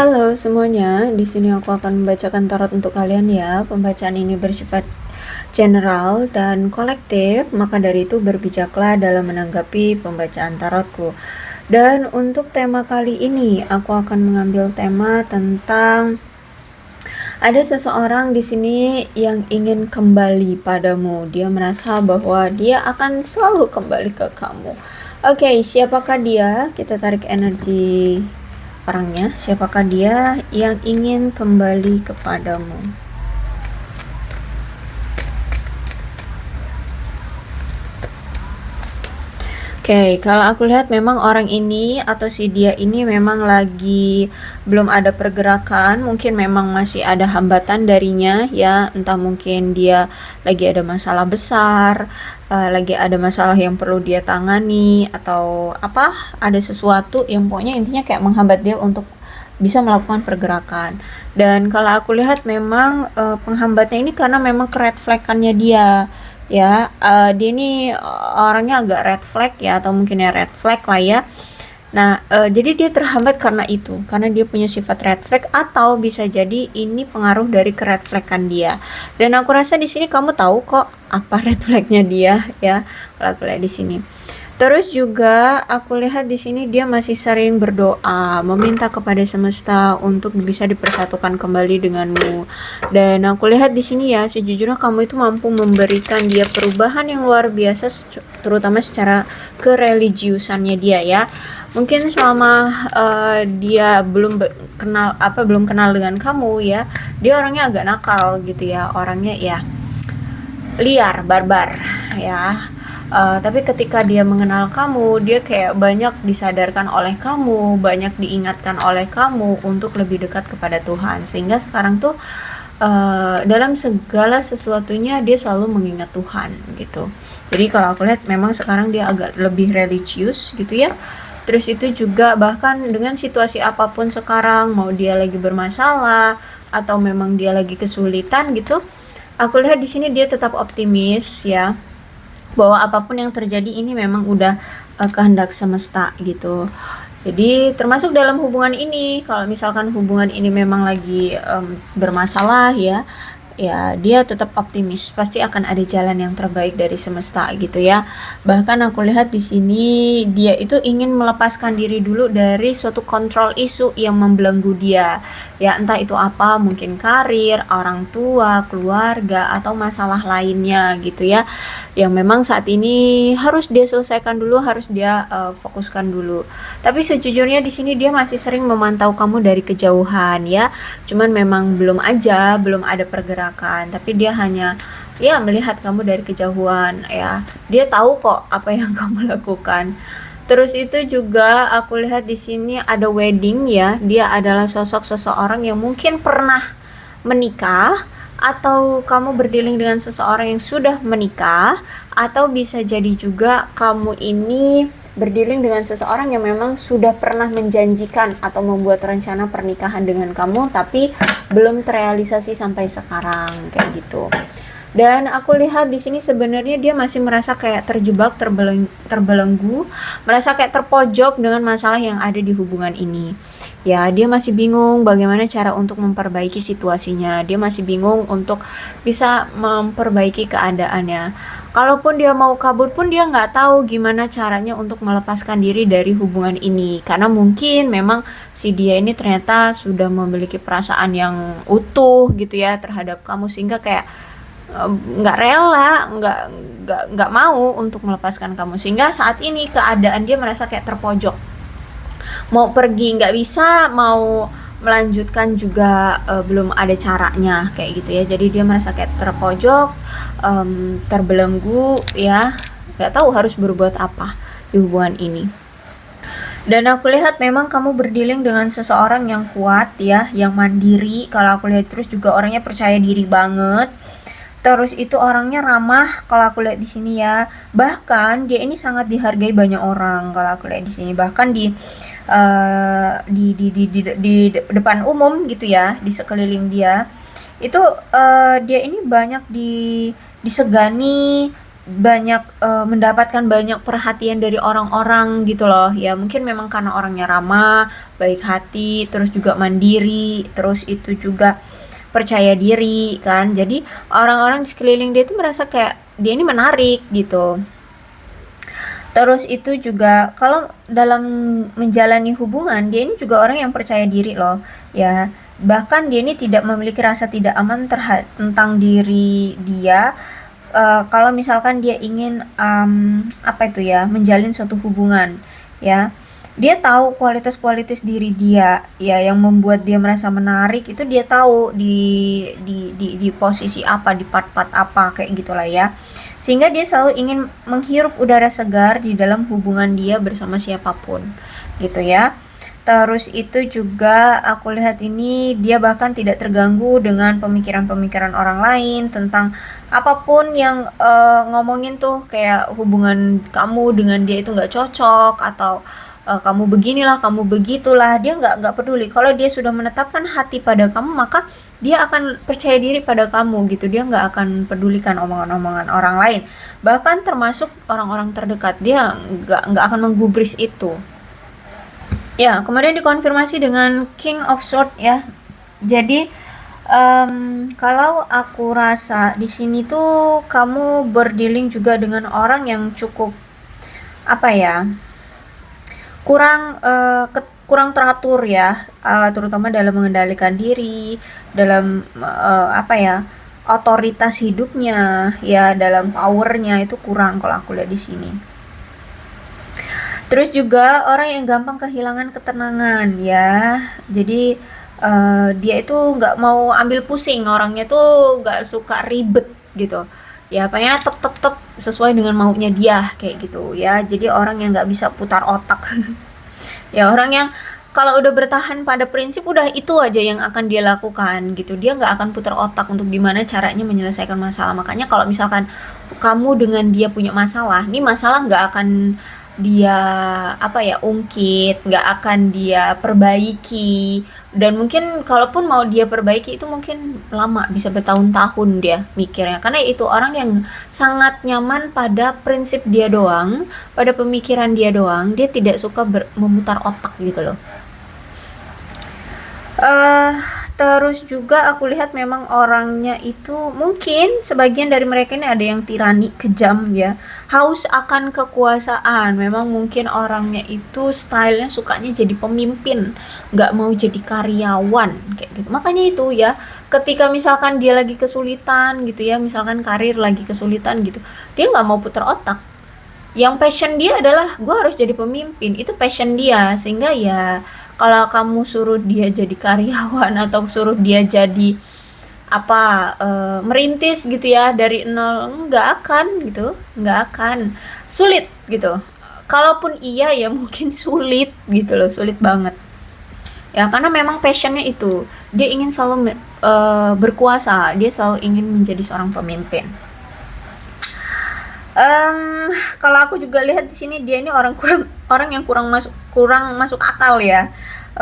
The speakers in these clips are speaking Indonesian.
Halo semuanya, di sini aku akan membacakan tarot untuk kalian ya. Pembacaan ini bersifat general dan kolektif, maka dari itu berbijaklah dalam menanggapi pembacaan tarotku. Dan untuk tema kali ini, aku akan mengambil tema tentang ada seseorang di sini yang ingin kembali padamu. Dia merasa bahwa dia akan selalu kembali ke kamu. Oke, siapakah dia? Kita tarik energi orangnya. Siapakah dia yang ingin kembali kepadamu? Oke, kalau aku lihat memang orang ini atau si dia ini memang lagi belum ada pergerakan, mungkin memang masih ada hambatan darinya ya, entah mungkin dia lagi ada masalah besar, lagi ada masalah yang perlu dia tangani atau apa, ada sesuatu yang pokoknya intinya kayak menghambat dia untuk bisa melakukan pergerakan. Dan kalau aku lihat memang penghambatnya ini karena memang red flag-annya dia ya, dia ini orangnya agak red flag ya, atau mungkin ya red flag lah ya. Nah, jadi dia terhambat karena itu, karena dia punya sifat red flag, atau bisa jadi ini pengaruh dari ke red flag-an dia. Dan aku rasa di sini kamu tahu kok apa red flag-nya dia ya, kalau aku lihat di sini. Terus juga aku lihat di sini dia masih sering berdoa, meminta kepada semesta untuk bisa dipersatukan kembali denganmu. Dan aku lihat di sini ya, sejujurnya kamu itu mampu memberikan dia perubahan yang luar biasa, terutama secara kereligiusannya dia ya. Mungkin selama dia belum kenal dengan kamu ya, dia orangnya agak nakal gitu ya, orangnya ya liar, barbar ya. Tapi ketika dia mengenal kamu, dia kayak banyak disadarkan oleh kamu, banyak diingatkan oleh kamu untuk lebih dekat kepada Tuhan. Sehingga sekarang tuh dalam segala sesuatunya dia selalu mengingat Tuhan gitu. Jadi kalau aku lihat memang sekarang dia agak lebih religius gitu ya. Terus itu juga bahkan dengan situasi apapun sekarang, mau dia lagi bermasalah atau memang dia lagi kesulitan gitu, aku lihat di sini dia tetap optimis ya, bahwa apapun yang terjadi ini memang udah kehendak semesta gitu. Jadi termasuk dalam hubungan ini, kalau misalkan hubungan ini memang lagi bermasalah ya, ya dia tetap optimis, pasti akan ada jalan yang terbaik dari semesta gitu ya. Bahkan aku lihat di sini dia itu ingin melepaskan diri dulu dari suatu kontrol isu yang membelenggu dia. Ya entah itu apa, mungkin karir, orang tua, keluarga, atau masalah lainnya gitu ya. Yang memang saat ini harus dia selesaikan dulu, harus dia fokuskan dulu. Tapi sejujurnya di sini dia masih sering memantau kamu dari kejauhan ya. Cuman memang belum ada pergerakan, tapi dia hanya ya melihat kamu dari kejauhan ya. Dia tahu kok apa yang kamu lakukan. Terus itu juga aku lihat di sini ada wedding ya. Dia adalah sosok seseorang yang mungkin pernah menikah, atau kamu berdealing dengan seseorang yang sudah menikah, atau bisa jadi juga kamu ini berdealing dengan seseorang yang memang sudah pernah menjanjikan atau membuat rencana pernikahan dengan kamu tapi belum terrealisasi sampai sekarang kayak gitu. Dan aku lihat di sini sebenarnya dia masih merasa kayak terjebak, terbelenggu, merasa kayak terpojok dengan masalah yang ada di hubungan ini. Ya, dia masih bingung bagaimana cara untuk memperbaiki situasinya. Dia masih bingung untuk bisa memperbaiki keadaannya. Kalaupun dia mau kabur pun dia nggak tahu gimana caranya untuk melepaskan diri dari hubungan ini. Karena mungkin memang si dia ini ternyata sudah memiliki perasaan yang utuh gitu ya terhadap kamu, sehingga kayak nggak rela, nggak mau untuk melepaskan kamu, sehingga saat ini keadaan dia merasa kayak terpojok, mau pergi nggak bisa, mau melanjutkan juga belum ada caranya kayak gitu ya. Jadi dia merasa kayak terpojok, terbelenggu ya, nggak tahu harus berbuat apa di hubungan ini. Dan aku lihat memang kamu berdealing dengan seseorang yang kuat ya, yang mandiri. Kalau aku lihat terus juga orangnya percaya diri banget. Terus itu orangnya ramah kalau aku lihat di sini ya. Bahkan dia ini sangat dihargai banyak orang kalau aku lihat di sini. Bahkan di depan umum gitu ya, di sekeliling dia. Itu dia ini banyak disegani, banyak mendapatkan banyak perhatian dari orang-orang gitu loh ya, mungkin memang karena orangnya ramah, baik hati, terus juga mandiri, terus itu juga percaya diri kan, jadi orang-orang di sekeliling dia itu merasa kayak dia ini menarik gitu. Terus itu juga kalau dalam menjalani hubungan, dia ini juga orang yang percaya diri loh, ya. Bahkan dia ini tidak memiliki rasa tidak aman tentang diri dia. Kalau misalkan dia ingin apa itu ya, menjalin suatu hubungan, ya. Dia tahu kualitas-kualitas diri dia, ya, yang membuat dia merasa menarik itu dia tahu di posisi apa, di part-part apa kayak gitulah ya. Sehingga dia selalu ingin menghirup udara segar di dalam hubungan dia bersama siapapun gitu ya. Terus itu juga aku lihat ini dia bahkan tidak terganggu dengan pemikiran-pemikiran orang lain tentang apapun yang ngomongin tuh kayak hubungan kamu dengan dia itu nggak cocok atau kamu beginilah, kamu begitulah, dia nggak peduli. Kalau dia sudah menetapkan hati pada kamu, maka dia akan percaya diri pada kamu gitu. Dia nggak akan pedulikan omongan-omongan orang lain. Bahkan termasuk orang-orang terdekat, dia nggak akan menggubris itu. Ya, kemudian dikonfirmasi dengan King of Sword ya. Jadi kalau aku rasa di sini tuh kamu berdealing juga dengan orang yang cukup apa ya? Kurang teratur ya, terutama dalam mengendalikan diri, dalam apa ya, otoritas hidupnya, ya dalam powernya itu kurang kalau aku lihat di sini. Terus juga orang yang gampang kehilangan ketenangan ya, jadi dia itu nggak mau ambil pusing, orangnya tuh nggak suka ribet gitu. Ya pengennya tep sesuai dengan maunya dia kayak gitu ya. Jadi orang yang nggak bisa putar otak. Ya orang yang kalau udah bertahan pada prinsip udah itu aja yang akan dia lakukan gitu, dia nggak akan putar otak untuk gimana caranya menyelesaikan masalah. Makanya kalau misalkan kamu dengan dia punya masalah, nih masalah nggak akan dia apa ya ungkit, nggak akan dia perbaiki, dan mungkin kalaupun mau dia perbaiki itu mungkin lama, bisa bertahun-tahun dia mikirnya, karena itu orang yang sangat nyaman pada prinsip dia doang, pada pemikiran dia doang, dia tidak suka memutar otak gitu loh. eh Terus juga aku lihat memang orangnya itu mungkin sebagian dari mereka ini ada yang tirani, kejam ya, haus akan kekuasaan. Memang mungkin orangnya itu stylenya sukanya jadi pemimpin, nggak mau jadi karyawan kayak gitu. Makanya itu ya, ketika misalkan dia lagi kesulitan gitu ya, misalkan karir lagi kesulitan gitu, dia nggak mau putar otak, yang passion dia adalah gue harus jadi pemimpin, itu passion dia. Sehingga ya kalau kamu suruh dia jadi karyawan atau suruh dia jadi apa merintis gitu ya dari nol, nggak akan gitu, nggak akan, sulit gitu. Kalaupun iya ya mungkin sulit gitu loh, sulit banget ya, karena memang passionnya itu dia ingin selalu berkuasa, dia selalu ingin menjadi seorang pemimpin. Em, Kalau aku juga lihat di sini dia ini orang yang kurang masuk akal ya,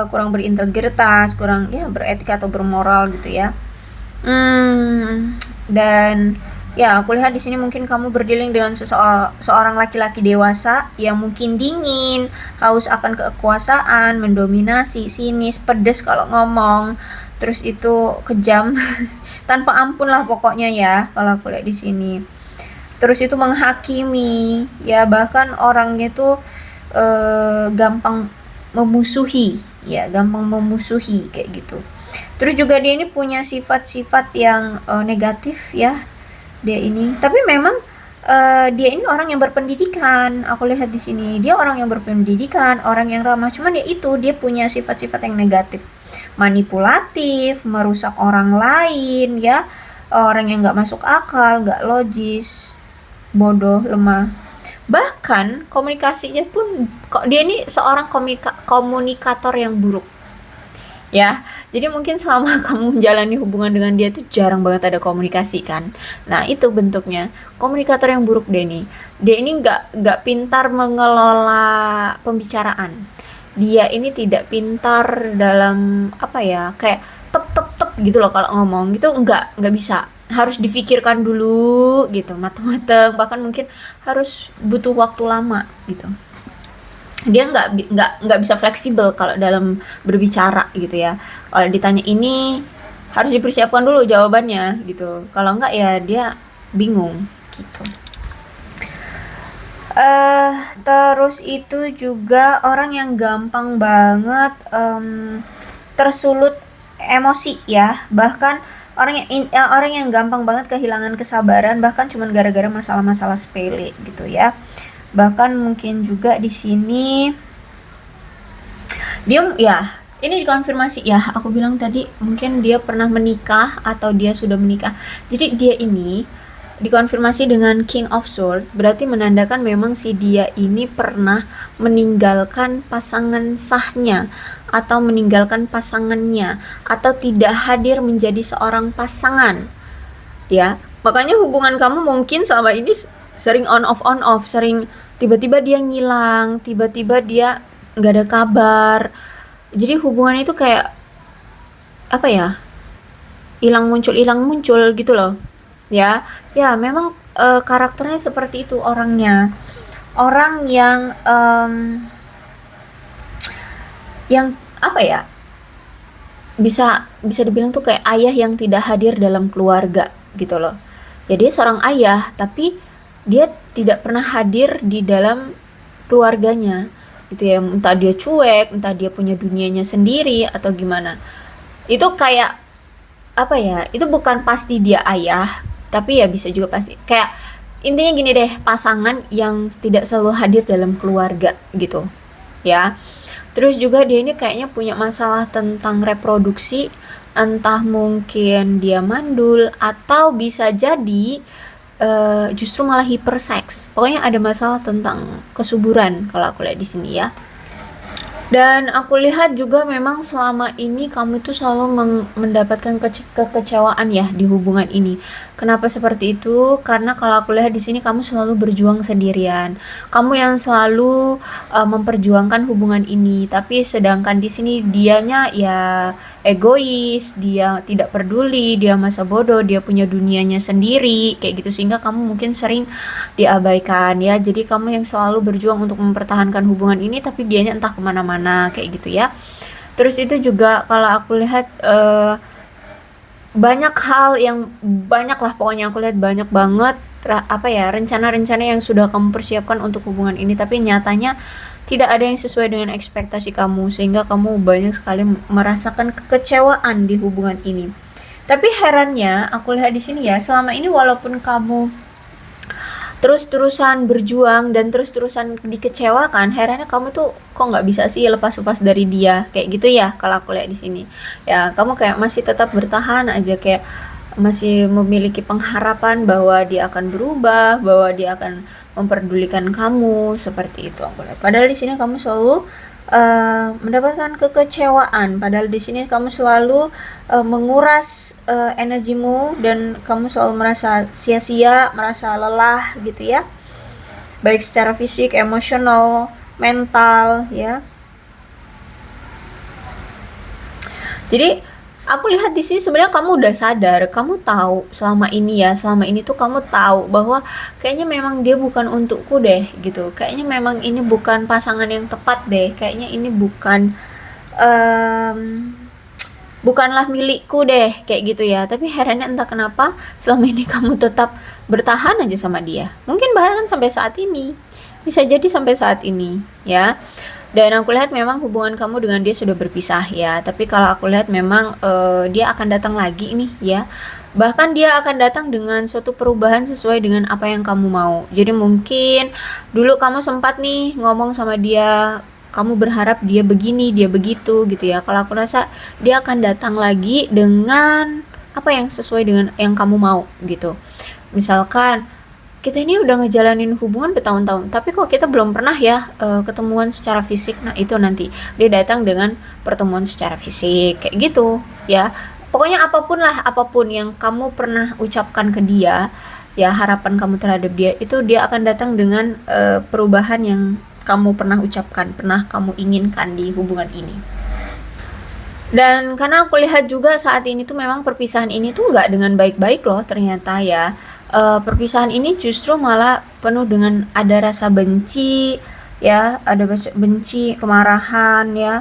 kurang berintegritas, kurang ya beretika atau bermoral gitu ya. Dan ya aku lihat di sini mungkin kamu berdealing dengan seorang laki-laki dewasa yang mungkin dingin, haus akan kekuasaan, mendominasi, sinis, pedes kalau ngomong, terus itu kejam, tanpa ampun lah pokoknya ya kalau aku lihat di sini. Terus itu menghakimi ya, bahkan orangnya tuh gampang memusuhi ya, gampang memusuhi kayak gitu. Terus juga dia ini punya sifat-sifat yang negatif ya, dia ini. Tapi memang dia ini orang yang berpendidikan. Aku lihat di sini dia orang yang berpendidikan, orang yang ramah. Cuman ya itu dia punya sifat-sifat yang negatif, manipulatif, merusak orang lain ya, orang yang nggak masuk akal, nggak logis, bodoh, lemah. Bahkan komunikasinya pun kok dia ini seorang komunikator yang buruk. Ya, jadi mungkin selama kamu menjalani hubungan dengan dia tuh jarang banget ada komunikasi kan. Nah, itu bentuknya komunikator yang buruk dia ini. Dia ini nggak pintar mengelola pembicaraan. Dia ini tidak pintar dalam apa ya, kayak tep tep tep gitu loh kalau ngomong gitu, nggak bisa. harus difikirkan dulu gitu, matang-matang, bahkan mungkin harus butuh waktu lama gitu. Dia nggak bisa fleksibel kalau dalam berbicara gitu ya. Kalau ditanya ini harus dipersiapkan dulu jawabannya gitu. Kalau nggak ya dia bingung gitu. Terus itu juga orang yang gampang banget tersulut emosi ya, bahkan orang yang gampang banget kehilangan kesabaran bahkan cuman gara-gara masalah-masalah sepele gitu ya. Bahkan mungkin juga di sini dia ya ini dikonfirmasi ya, aku bilang tadi mungkin dia pernah menikah atau dia sudah menikah. Jadi dia ini dikonfirmasi dengan King of Swords, berarti menandakan memang si dia ini pernah meninggalkan pasangan sahnya atau meninggalkan pasangannya atau tidak hadir menjadi seorang pasangan ya. Makanya hubungan kamu mungkin selama ini sering on off, sering tiba-tiba dia ngilang, tiba-tiba dia nggak ada kabar. Jadi hubungan itu kayak apa ya, hilang muncul gitu loh ya. Ya memang karakternya seperti itu orangnya, orang yang apa ya, bisa bisa dibilang tuh kayak ayah yang tidak hadir dalam keluarga gitu loh. Jadi seorang ayah tapi dia tidak pernah hadir di dalam keluarganya gitu ya, entah dia cuek, entah dia punya dunianya sendiri atau gimana. Itu kayak apa ya, itu bukan pasti dia ayah, tapi ya bisa juga pasti kayak intinya gini deh, pasangan yang tidak selalu hadir dalam keluarga gitu ya. Terus juga dia ini kayaknya punya masalah tentang reproduksi, entah mungkin dia mandul atau bisa jadi justru malah hiperseks. Pokoknya ada masalah tentang kesuburan kalau aku lihat di sini ya. Dan aku lihat juga memang selama ini kamu itu selalu mendapatkan kekecewaan ya di hubungan ini. Kenapa seperti itu? Karena kalau aku lihat di sini kamu selalu berjuang sendirian. Kamu yang selalu memperjuangkan hubungan ini, tapi sedangkan di sini dianya ya egois, dia tidak peduli, dia masa bodoh, dia punya dunianya sendiri kayak gitu, sehingga kamu mungkin sering diabaikan ya. Jadi kamu yang selalu berjuang untuk mempertahankan hubungan ini, tapi dianya entah kemana-mana kayak gitu ya. Terus itu juga kalau aku lihat banyak hal yang banyak lah, pokoknya aku lihat banyak banget apa ya, rencana-rencana yang sudah kamu persiapkan untuk hubungan ini, tapi nyatanya tidak ada yang sesuai dengan ekspektasi kamu, sehingga kamu banyak sekali merasakan kekecewaan di hubungan ini. Tapi herannya aku lihat di sini ya, selama ini walaupun kamu terus-terusan berjuang dan terus-terusan dikecewakan, herannya kamu tuh kok nggak bisa sih lepas-lepas dari dia kayak gitu ya. Kalau aku lihat di sini ya, kamu kayak masih tetap bertahan aja, kayak masih memiliki pengharapan bahwa dia akan berubah, bahwa dia akan memperdulikan kamu, seperti itu aku lihat. Padahal di sini kamu selalu mendapatkan kekecewaan. Padahal di sini kamu selalu menguras energimu dan kamu selalu merasa sia-sia, merasa lelah gitu ya. Baik secara fisik, emosional, mental ya. Jadi aku lihat di sini sebenarnya kamu udah sadar, kamu tahu selama ini tuh kamu tahu bahwa kayaknya memang dia bukan untukku deh gitu. Kayaknya memang ini bukan pasangan yang tepat deh. Kayaknya ini bukanlah milikku deh kayak gitu ya. Tapi herannya entah kenapa selama ini kamu tetap bertahan aja sama dia. Mungkin bahkan sampai saat ini. Bisa jadi sampai saat ini ya. Dan aku lihat memang hubungan kamu dengan dia sudah berpisah ya. Tapi kalau aku lihat memang dia akan datang lagi nih ya. Bahkan dia akan datang dengan suatu perubahan sesuai dengan apa yang kamu mau. Jadi mungkin dulu kamu sempat nih ngomong sama dia, kamu berharap dia begini, dia begitu gitu ya. Kalau aku rasa dia akan datang lagi dengan apa yang sesuai dengan yang kamu mau gitu. Misalkan kita ini udah ngejalanin hubungan bertahun-tahun, tapi kok kita belum pernah ya ketemuan secara fisik. Nah itu nanti dia datang dengan pertemuan secara fisik kayak gitu ya. Pokoknya apapun yang kamu pernah ucapkan ke dia ya, harapan kamu terhadap dia itu dia akan datang dengan perubahan yang kamu pernah ucapkan, pernah kamu inginkan di hubungan ini. Dan karena aku lihat juga saat ini tuh memang perpisahan ini tuh nggak dengan baik-baik loh ternyata ya. Perpisahan ini justru malah penuh dengan ada rasa benci, ya, ada benci, kemarahan ya.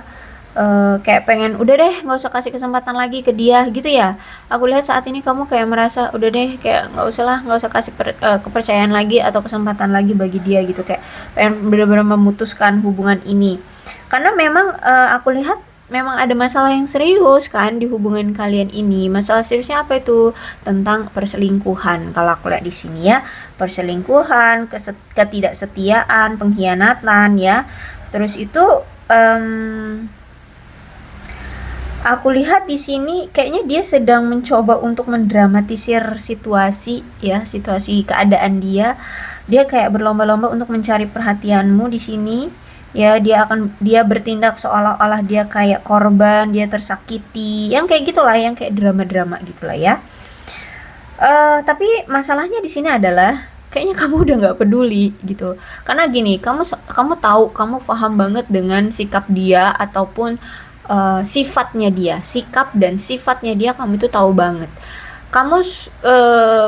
Kayak pengen udah deh nggak usah kasih kesempatan lagi ke dia gitu ya. Aku lihat saat ini kamu kayak merasa udah deh kayak nggak usah lah, nggak usah kasih kepercayaan lagi atau kesempatan lagi bagi dia gitu, kayak pengen benar-benar memutuskan hubungan ini. Karena memang aku lihat memang ada masalah yang serius kan di hubungan kalian ini. Masalah seriusnya apa itu? Tentang perselingkuhan. Kalau aku lihat di sini ya, perselingkuhan, ketidaksetiaan, pengkhianatan ya. Terus itu aku lihat di sini kayaknya dia sedang mencoba untuk mendramatisir situasi ya, situasi keadaan dia. Dia kayak berlomba-lomba untuk mencari perhatianmu di sini. Ya, dia bertindak seolah-olah dia kayak korban, dia tersakiti. Yang kayak gitulah, yang kayak drama-drama gitulah ya. Tapi masalahnya di sini adalah kayaknya kamu udah nggak peduli gitu. Karena gini, kamu tahu, kamu paham banget dengan sikap dia ataupun sifatnya dia, sikap dan sifatnya dia kamu itu tahu banget. Kamu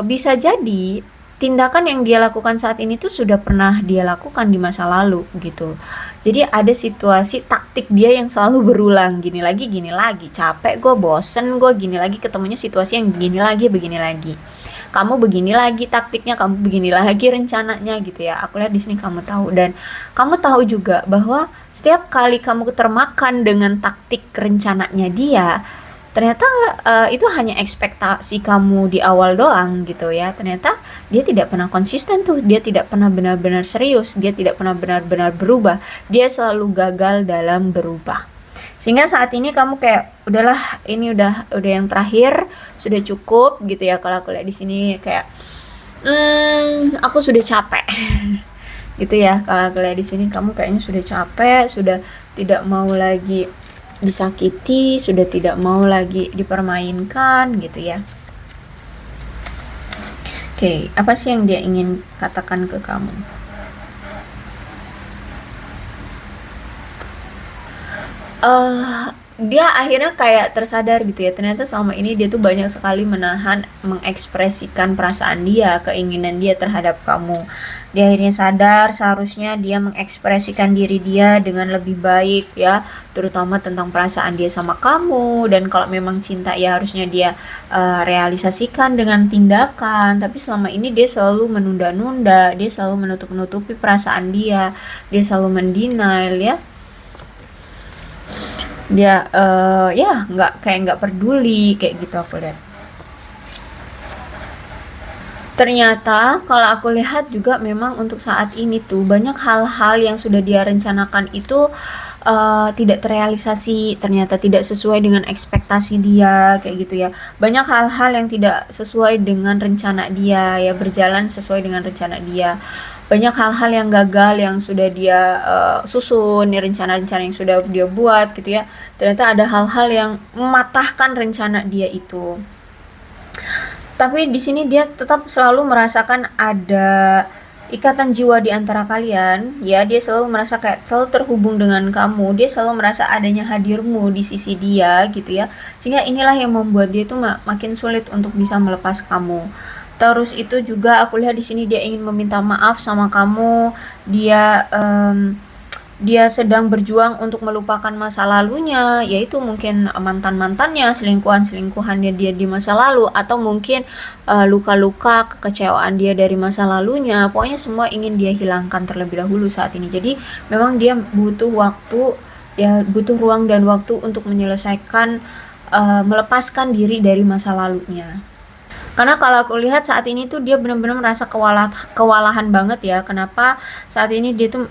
bisa jadi tindakan yang dia lakukan saat ini tuh sudah pernah dia lakukan di masa lalu gitu. Jadi ada situasi taktik dia yang selalu berulang, gini lagi, capek gue, bosen gue, gini lagi, ketemunya situasi yang begini lagi. Kamu begini lagi taktiknya, kamu begini lagi rencananya gitu ya. Aku lihat di sini kamu tahu, dan kamu tahu juga bahwa setiap kali kamu termakan dengan taktik rencananya dia, ternyata itu hanya ekspektasi kamu di awal doang gitu ya. Ternyata dia tidak pernah konsisten tuh, dia tidak pernah benar-benar serius, dia tidak pernah benar-benar berubah, dia selalu gagal dalam berubah. Sehingga saat ini kamu kayak udahlah, ini udah yang terakhir, sudah cukup gitu ya. Kalau aku lihat di sini kayak aku sudah capek gitu ya. Kalau aku lihat di sini kamu kayaknya sudah capek, sudah tidak mau lagi disakiti, sudah tidak mau lagi dipermainkan gitu ya. Oke, apa sih yang dia ingin katakan ke kamu? Dia akhirnya kayak tersadar gitu ya, ternyata selama ini dia tuh banyak sekali menahan mengekspresikan perasaan dia, keinginan dia terhadap kamu. Dia akhirnya sadar seharusnya dia mengekspresikan diri dia dengan lebih baik ya, terutama tentang perasaan dia sama kamu. Dan kalau memang cinta ya harusnya dia realisasikan dengan tindakan. Tapi selama ini dia selalu menunda-nunda, dia selalu menutup-nutupi perasaan dia selalu mendenial ya. Dia ya nggak peduli kayak gitu aku lihat. Ternyata kalau aku lihat juga memang untuk saat ini tuh banyak hal-hal yang sudah dia rencanakan itu tidak terrealisasi, ternyata tidak sesuai dengan ekspektasi dia kayak gitu ya. Banyak hal-hal yang tidak sesuai dengan rencana dia ya, berjalan sesuai dengan rencana dia. Banyak hal-hal yang gagal yang sudah dia susun, ya, rencana-rencana yang sudah dia buat gitu ya. Ternyata ada hal-hal yang mematahkan rencana dia itu. Tapi di sini dia tetap selalu merasakan ada ikatan jiwa di antara kalian ya. Dia selalu merasa kayak selalu terhubung dengan kamu, dia selalu merasa adanya hadirmu di sisi dia gitu ya. Sehingga inilah yang membuat dia tuh makin sulit untuk bisa melepas kamu. Terus itu juga aku lihat di sini dia ingin meminta maaf sama kamu. Dia sedang berjuang untuk melupakan masa lalunya, yaitu mungkin mantan-mantannya, selingkuhan-selingkuhannya dia di masa lalu, atau mungkin luka-luka, kekecewaan dia dari masa lalunya. Pokoknya semua ingin dia hilangkan terlebih dahulu saat ini. Jadi memang dia butuh waktu, ya butuh ruang dan waktu untuk menyelesaikan, melepaskan diri dari masa lalunya. Karena kalau aku lihat saat ini tuh dia benar-benar merasa kewalahan banget ya. Kenapa saat ini dia tuh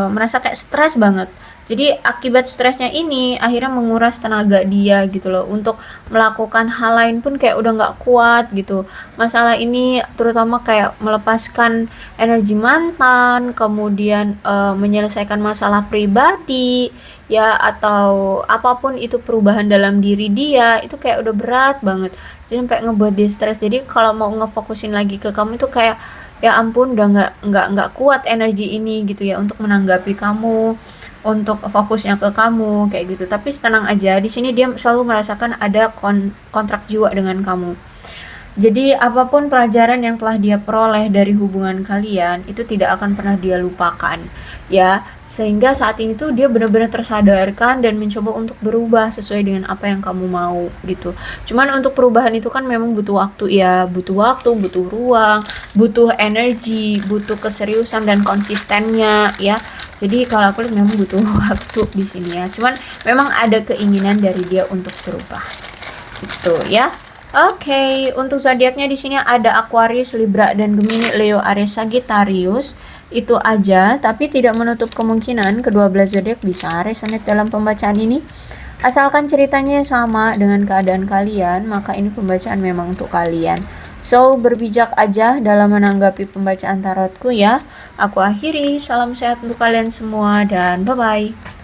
merasa kayak stres banget. Jadi akibat stresnya ini akhirnya menguras tenaga dia gitu loh. Untuk melakukan hal lain pun kayak udah nggak kuat gitu. Masalah ini terutama kayak melepaskan energi mantan, kemudian menyelesaikan masalah pribadi ya, atau apapun itu perubahan dalam diri dia, itu kayak udah berat banget. Jadi sampai ngebuat dia stres. Jadi kalau mau ngefokusin lagi ke kamu itu kayak ya ampun, udah nggak kuat energi ini gitu ya untuk menanggapi kamu. untuk fokusnya ke kamu kayak gitu. Tapi tenang aja, di sini dia selalu merasakan ada kontrak jiwa dengan kamu. Jadi apapun pelajaran yang telah dia peroleh dari hubungan kalian itu tidak akan pernah dia lupakan ya. Sehingga saat ini tuh dia benar-benar tersadarkan dan mencoba untuk berubah sesuai dengan apa yang kamu mau gitu. Cuman untuk perubahan itu kan memang butuh waktu ya, butuh waktu, butuh ruang, butuh energi, butuh keseriusan dan konsistennya ya. Jadi kalau aku lihat memang butuh waktu di sini ya. Cuman memang ada keinginan dari dia untuk berubah. Gitu ya. Oke, untuk zodiaknya di sini ada Aquarius, Libra, dan Gemini, Leo, Aries, Sagittarius. Itu aja, tapi tidak menutup kemungkinan kedua belas zodiak bisa resonate dalam pembacaan ini. Asalkan ceritanya sama dengan keadaan kalian, maka ini pembacaan memang untuk kalian. So, berbijak aja dalam menanggapi pembacaan tarotku ya. Aku akhiri, salam sehat untuk kalian semua dan bye-bye.